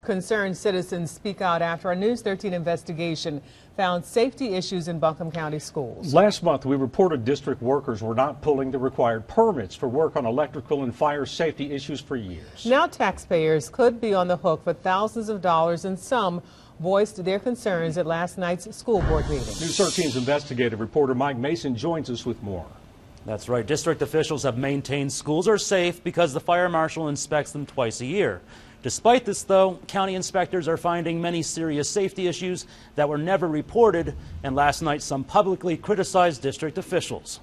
Concerned citizens speak out after a News 13 investigation found safety issues in Buncombe County schools. Last month, we reported district workers were not pulling the required permits for work on electrical and fire safety issues for years. Now taxpayers could be on the hook for thousands of dollars, and some voiced their concerns at last night's school board meeting. News 13's investigative reporter Mike Mason joins us with more. That's right. District officials have maintained schools are safe because the fire marshal inspects them twice a year. Despite this, though, county inspectors are finding many serious safety issues that were never reported, and last night some publicly criticized district officials.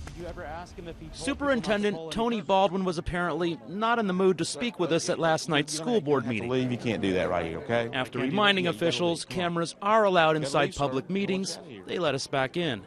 Did you ever ask him if he Superintendent Tony Baldwin was apparently not in the mood to speak with us at last night's school board meeting. You can't do that right here, okay? After reminding officials cameras are allowed inside public meetings, they let us back in.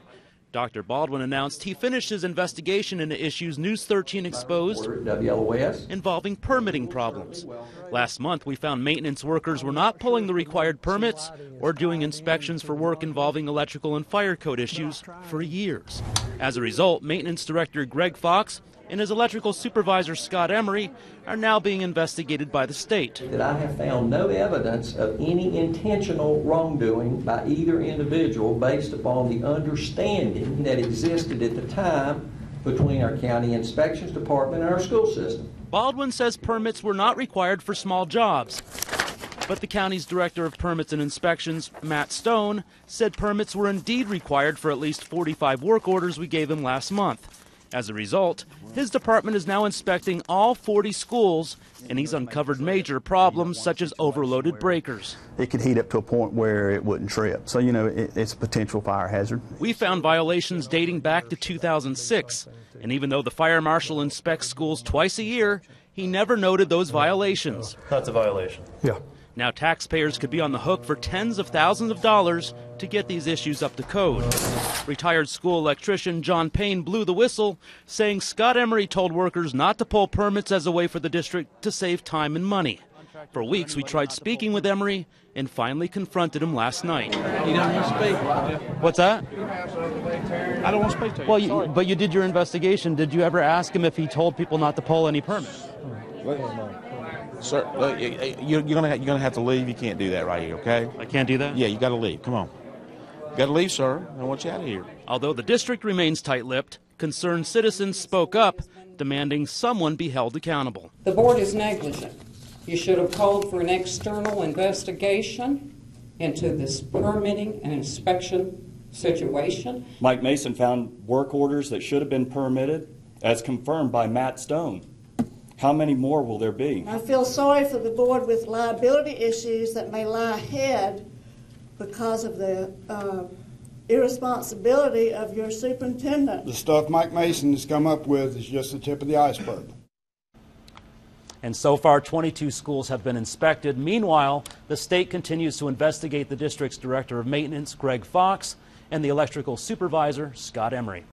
Dr. Baldwin announced he finished his investigation into issues News 13 exposed WLOS involving permitting problems. Last month, we found maintenance workers were not pulling the required permits or doing inspections for work involving electrical and fire code issues for years. As a result, Maintenance Director Greg Fox and his electrical supervisor Scott Emery are now being investigated by the state. That I have found no evidence of any intentional wrongdoing by either individual based upon the understanding that existed at the time between our county inspections department and our school system. Baldwin says permits were not required for small jobs, but the county's director of permits and inspections, Matt Stone, said permits were indeed required for at least 45 work orders we gave him last month. As a result, his department is now inspecting all 40 schools, and he's uncovered major problems such as overloaded breakers. It could heat up to a point where it wouldn't trip. So, it's a potential fire hazard. We found violations dating back to 2006, and even though the fire marshal inspects schools twice a year, he never noted those violations. That's a violation. Yeah. Now taxpayers could be on the hook for tens of thousands of dollars to get these issues up to code. Retired school electrician John Payne blew the whistle, saying Scott Emery told workers not to pull permits as a way for the district to save time and money. For weeks we tried speaking with Emery and finally confronted him last night. You don't want to speak. What's that? I don't want to speak to you. Well, but you did your investigation. Did you ever ask him if he told people not to pull any permits? Sir, you're gonna have to leave. You can't do that right here, okay? I can't do that? Yeah, you got to leave. Come on. You got to leave, sir. I want you out of here. Although the district remains tight-lipped, concerned citizens spoke up, demanding someone be held accountable. The board is negligent. You should have called for an external investigation into this permitting and inspection situation. Mike Mason found work orders that should have been permitted, as confirmed by Matt Stone. How many more will there be? I feel sorry for the board with liability issues that may lie ahead because of the irresponsibility of your superintendent. The stuff Mike Mason has come up with is just the tip of the iceberg. And so far, 22 schools have been inspected. Meanwhile, the state continues to investigate the district's director of maintenance, Greg Fox, and the electrical supervisor, Scott Emery.